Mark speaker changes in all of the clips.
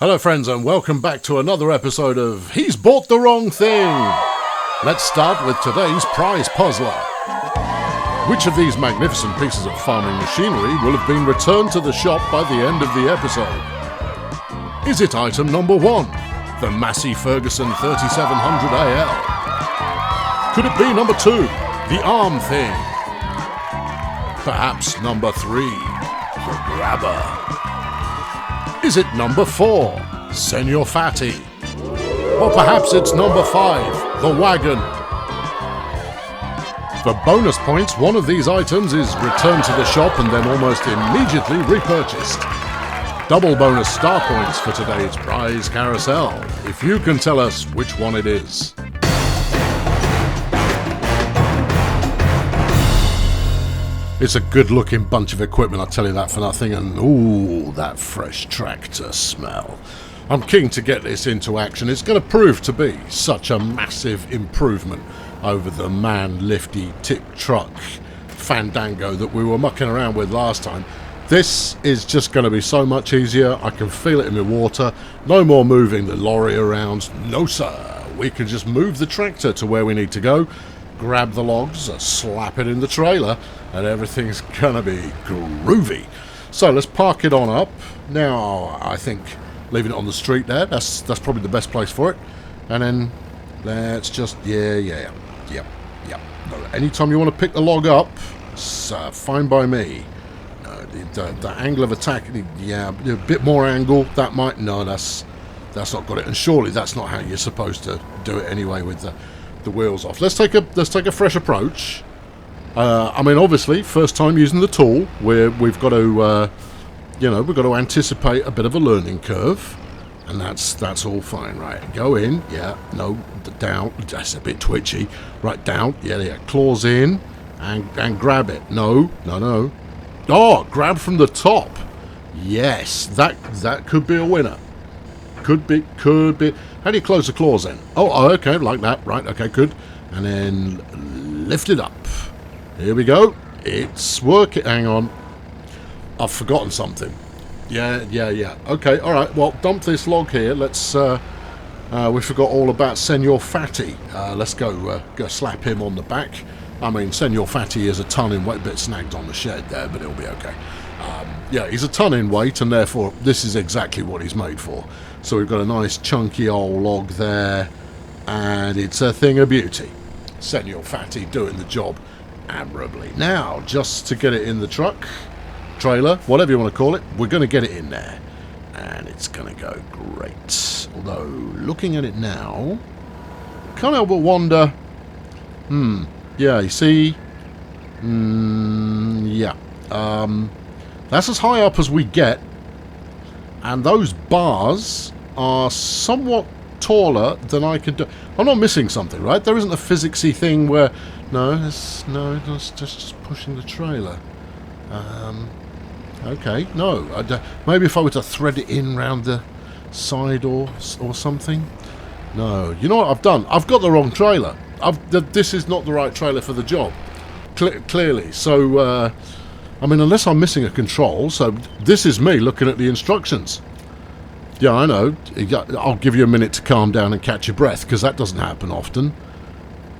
Speaker 1: Hello friends and welcome back to another episode of He's Bought the Wrong Thing. Let's start with today's prize puzzler. Which of these magnificent pieces of farming machinery will have been returned to the shop by the end of the episode? Is it item number 1, the Massey Ferguson 3700 AL? Could it be number 2, the arm thing? Perhaps number 3, the grabber? Is it number 4, Senor Fatty? Or perhaps it's number 5, the wagon? For bonus points, one of these items is returned to the shop and then almost immediately repurchased. Double bonus star points for today's prize carousel, if you can tell us which one it is. It's a good-looking bunch of equipment, I'll tell you that for nothing, and ooh, that fresh tractor smell. I'm keen to get this into action. It's going to prove to be such a massive improvement over the man-lifty tip truck fandango that we were mucking around with last time. This is just going to be so much easier. I can feel it in my water. No more moving the lorry around. No, sir. We can just move the tractor to where we need to go, grab the logs, slap it in the trailer, and everything's gonna be groovy. So let's park it on up. Now, I think leaving it on the street there, that's probably the best place for it. And then let's just, yep. No, anytime you want to pick the log up, it's fine by me. The angle of attack, a bit more angle, that might, no, that's not got it. And surely that's not how you're supposed to do it anyway with the wheels off. Let's take a fresh approach. I mean, obviously, first time using the tool, we've got to, we've got to anticipate a bit of a learning curve, and that's all fine, right? Go in, no, down. That's a bit twitchy. Right, down, claws in, and grab it. No. Oh, grab from the top. Yes, that could be a winner. Could be. How do you close the claws then? Oh, okay, like that. Right, okay, good. And then lift it up. Here we go. It's working. Hang on. I've forgotten something. Yeah. Okay, all right. Well, dump this log here. Let's. We forgot all about Senor Fatty. Let's go slap him on the back. I mean, Senor Fatty is a ton in weight. A bit snagged on the shed there, but it'll be okay. He's a ton in weight, and therefore this is exactly what he's made for. So we've got a nice chunky old log there, and it's a thing of beauty. Senor Fatty doing the job admirably. Now, just to get it in the truck, trailer, whatever you want to call it, we're going to get it in there, and it's going to go great. Although, looking at it now, can't help but wonder, you see, that's as high up as we get, and those bars are somewhat taller than I could do. I'm not missing something, right? There isn't a physicsy thing where it's just pushing the trailer. Okay, no. Maybe if I were to thread it in round the side or something. No, you know what I've done? I've got the wrong trailer. This is not the right trailer for the job. Clearly. So, I mean, unless I'm missing a control, so this is me looking at the instructions. Yeah, I know. I'll give you a minute to calm down and catch your breath, because that doesn't happen often.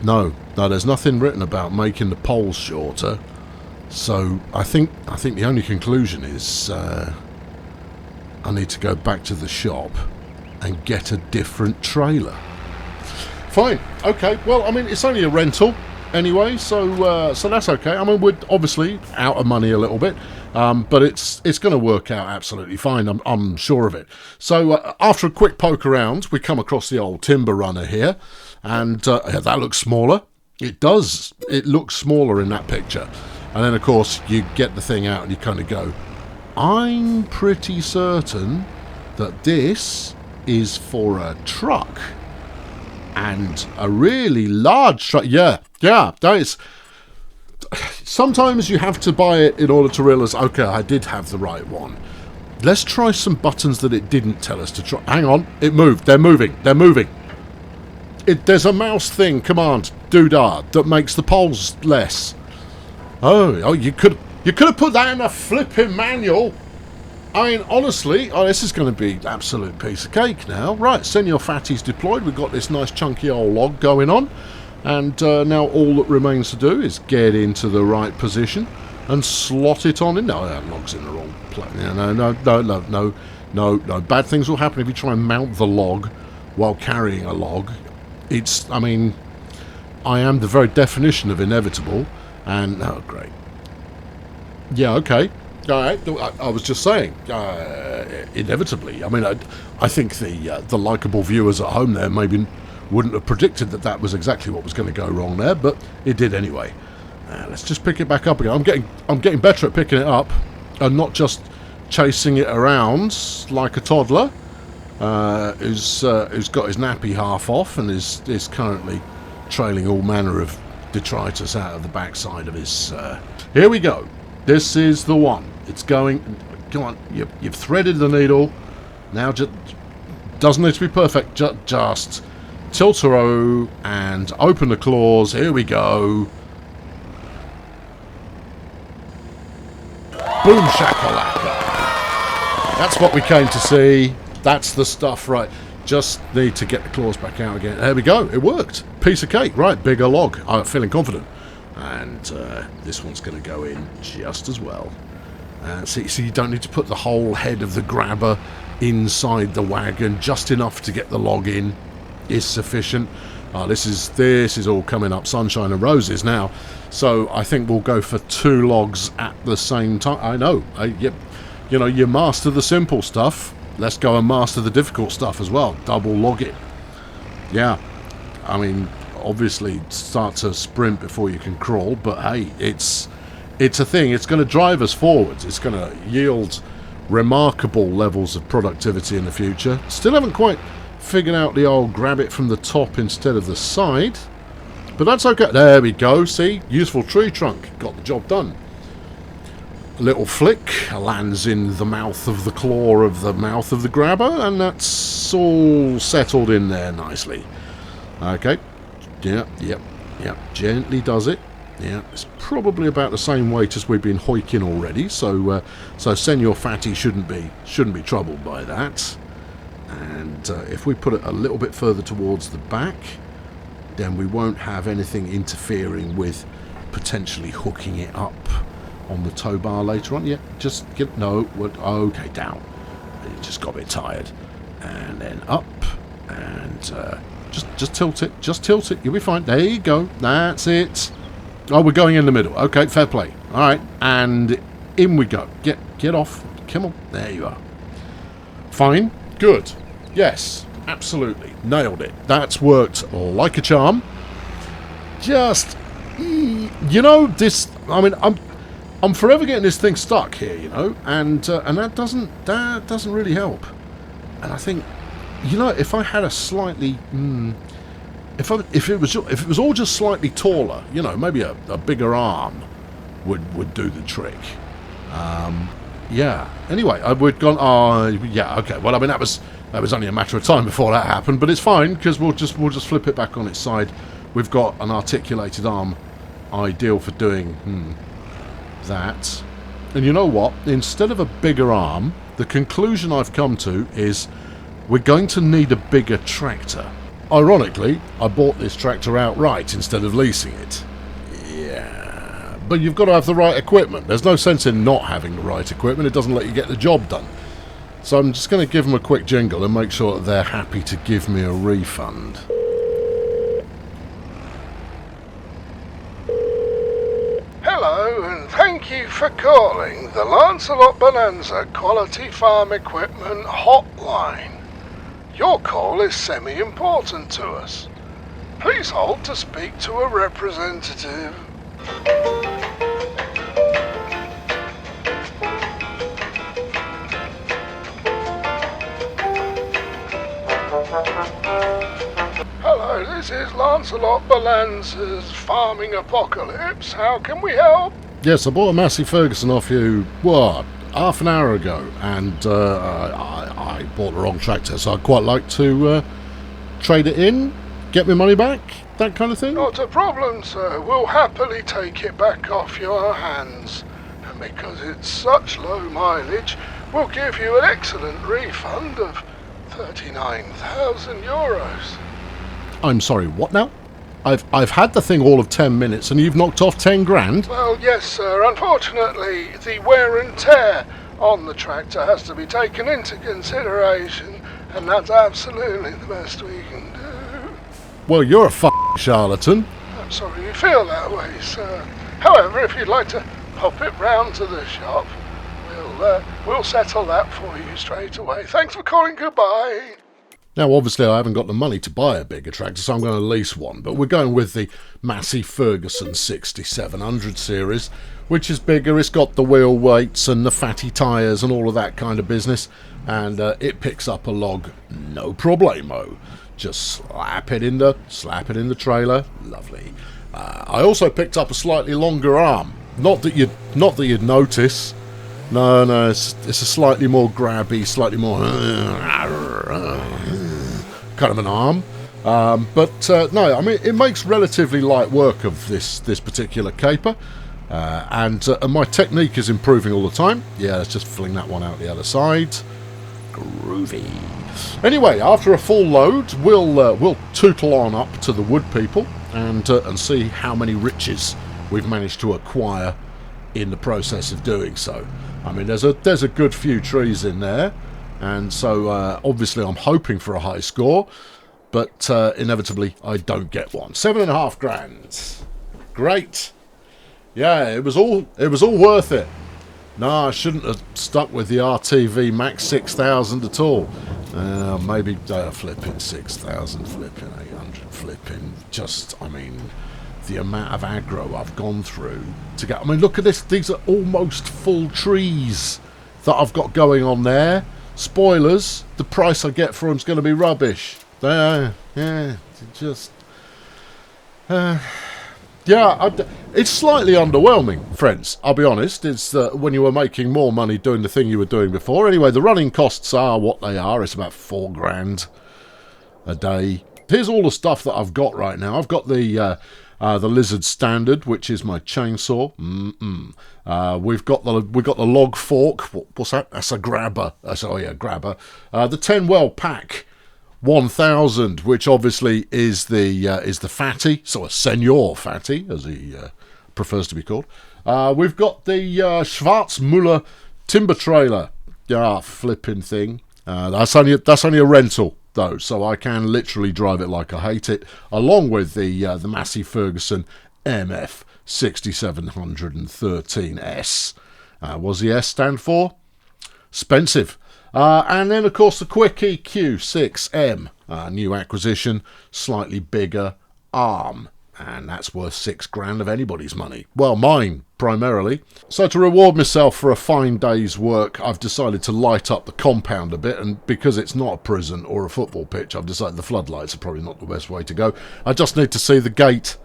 Speaker 1: No, there's nothing written about making the poles shorter. So I think the only conclusion is I need to go back to the shop and get a different trailer. Fine. Okay. Well, I mean, it's only a rental anyway, so that's okay. I mean, we're obviously out of money a little bit, but it's going to work out absolutely fine. I'm sure of it. So after a quick poke around, we come across the old timber runner here, and that looks smaller. It does. It looks smaller in that picture. And then, of course, you get the thing out and you kind of go, I'm pretty certain that this is for a truck. And a really large truck. Yeah, that is. Sometimes you have to buy it in order to realise, okay, I did have the right one. Let's try some buttons that it didn't tell us to try. Hang on, it moved. They're moving. There's a mouse thing, command, doodah, that makes the poles less. Oh, you could have put that in a flipping manual. I mean, honestly, this is going to be absolute piece of cake now. Right, send your fatties deployed. We've got this nice chunky old log going on. And now all that remains to do is get into the right position and slot it on in. No, that log's in the wrong place. No. Bad things will happen if you try and mount the log while carrying a log. I mean, I am the very definition of inevitable. And, oh, great. Yeah, okay. All right. I was just saying, inevitably. I mean, I think the likeable viewers at home there maybe wouldn't have predicted that was exactly what was going to go wrong there, but it did anyway. Let's just pick it back up again. I'm getting better at picking it up and not just chasing it around like a toddler who's got his nappy half off and is currently trailing all manner of detritus out of the backside of his... Here we go. This is the one. It's going... Come on, you've threaded the needle. Now just... Doesn't need to be perfect. Just tilt a row and open the claws. Here we go. Boom shakalaka. That's what we came to see. That's the stuff, right? Just need to get the claws back out again. There we go. It worked. Piece of cake. Right, bigger log. I'm feeling confident. And this one's going to go in just as well. So you don't need to put the whole head of the grabber inside the wagon. Just enough to get the log in is sufficient. This is all coming up sunshine and roses now. So I think we'll go for 2 logs at the same time. I know. You know, you master the simple stuff. Let's go and master the difficult stuff as well. Double log it. Yeah. I mean, obviously start to sprint before you can crawl, but hey, it's a thing. It's going to drive us forwards. It's going to yield remarkable levels of productivity in the future. Still haven't quite figured out the old grab it from the top instead of the side, but that's okay. There we go. See, useful tree trunk. Got the job done. A little flick lands in the mouth of the claw of the mouth of the grabber, and that's all settled in there nicely. Okay. Yep. Gently does it. Yeah, it's probably about the same weight as we've been hoiking already, so Senor Fatty shouldn't be troubled by that. And if we put it a little bit further towards the back, then we won't have anything interfering with potentially hooking it up on the tow bar later on. Yeah, just get... No, okay, down. You just got a bit tired. And then up, and just tilt it. Just tilt it. You'll be fine. There you go. That's it. Oh, we're going in the middle. Okay, fair play. All right, and in we go. Get off. Come on. There you are. Fine. Good. Yes, absolutely. Nailed it. That's worked like a charm. Just, you know, this... I mean, I'm forever getting this thing stuck here, you know, and that doesn't really help. And I think, you know, if I had a slightly... If it was all just slightly taller, you know, maybe a bigger arm would do the trick. Yeah. Anyway, we'd gone. Oh, yeah. Okay. Well, I mean, that was only a matter of time before that happened, but it's fine because we'll just flip it back on its side. We've got an articulated arm, ideal for doing that. And you know what? Instead of a bigger arm, the conclusion I've come to is we're going to need a bigger tractor. Ironically, I bought this tractor outright instead of leasing it. Yeah, but you've got to have the right equipment. There's no sense in not having the right equipment. It doesn't let you get the job done. So I'm just going to give them a quick jingle and make sure that they're happy to give me a refund.
Speaker 2: Hello, and thank you for calling the Lancelot Bonanza Quality Farm Equipment Hotline. Your call is semi-important to us. Please hold to speak to a representative. Hello, this is Lancelot Bonanza's Farming Apocalypse. How can we help?
Speaker 1: Yes, I bought a Massey Ferguson off you, what, half an hour ago, and I bought the wrong tractor, so I'd quite like to trade it in, get my money back, that kind of thing.
Speaker 2: Not a problem, sir. We'll happily take it back off your hands. And because it's such low mileage, we'll give you an excellent refund of €39,000.
Speaker 1: I'm sorry, what now? I've had the thing all of 10 minutes and you've knocked off 10 grand?
Speaker 2: Well, yes, sir. Unfortunately, the wear and tear on the tractor has to be taken into consideration, and that's absolutely the best we can do.
Speaker 1: Well, you're a charlatan.
Speaker 2: I'm sorry you feel that way, sir. However, if you'd like to pop it round to the shop, we'll settle that for you straight away. Thanks for calling. Goodbye.
Speaker 1: Now, obviously, I haven't got the money to buy a bigger tractor, so I'm going to lease one. But we're going with the Massey Ferguson 6700 series, which is bigger. It's got the wheel weights and the fatty tyres and all of that kind of business. And it picks up a log, no problemo. Just slap it in the trailer. Lovely. I also picked up a slightly longer arm. Not that you'd notice. No, it's a slightly more grabby, slightly more kind of an arm. But no, I mean, it makes relatively light work of this particular caper. And my technique is improving all the time. Yeah, let's just fling that one out the other side. Groovy. Anyway, after a full load, we'll tootle on up to the wood people and see how many riches we've managed to acquire in the process of doing so. I mean, there's a good few trees in there, and so obviously I'm hoping for a high score, but inevitably I don't get one. 7.5 grand. Great. Yeah, it was all worth it. No, I shouldn't have stuck with the RTV Max 6000 at all. Maybe flipping 6,000, flipping 800, flipping. Just, I mean, the amount of aggro I've gone through to get. I mean, look at this. These are almost full trees that I've got going on there. Spoilers: the price I get for them's going to be rubbish. Just. Yeah, it's slightly underwhelming, friends. I'll be honest. It's when you were making more money doing the thing you were doing before. Anyway, the running costs are what they are. It's about 4 grand a day. Here's all the stuff that I've got right now. I've got the Lizard Standard, which is my chainsaw. We've got the log fork. What's that? That's a grabber. Grabber. The 10 well pack 1000, which obviously is the fatty, so a senior fatty, as he prefers to be called. We've got the Schwarzmüller timber trailer. Flipping thing. That's only a rental though, so I can literally drive it like I hate it. Along with the Massey Ferguson MF 6713S. What's the S stand for? Expensive. And then, of course, the Quick EQ6M, new acquisition, slightly bigger arm, and that's worth 6 grand of anybody's money. Well, mine, primarily. So to reward myself for a fine day's work, I've decided to light up the compound a bit, and because it's not a prison or a football pitch, I've decided the floodlights are probably not the best way to go. I just need to see the gate,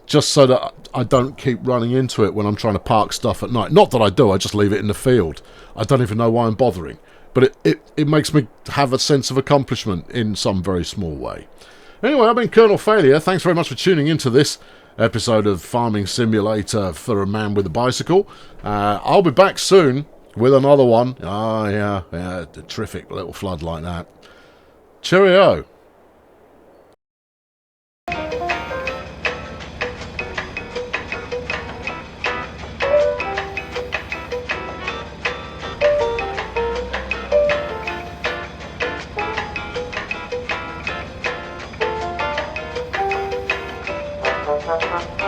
Speaker 1: just so that I don't keep running into it when I'm trying to park stuff at night. Not that I do, I just leave it in the field. I don't even know why I'm bothering. But it makes me have a sense of accomplishment in some very small way. Anyway, I've been Colonel Failure. Thanks very much for tuning into this episode of Farming Simulator for a Man with a Bicycle. I'll be back soon with another one. Oh, yeah, a terrific little flood like that. Cheerio.
Speaker 3: Thank you.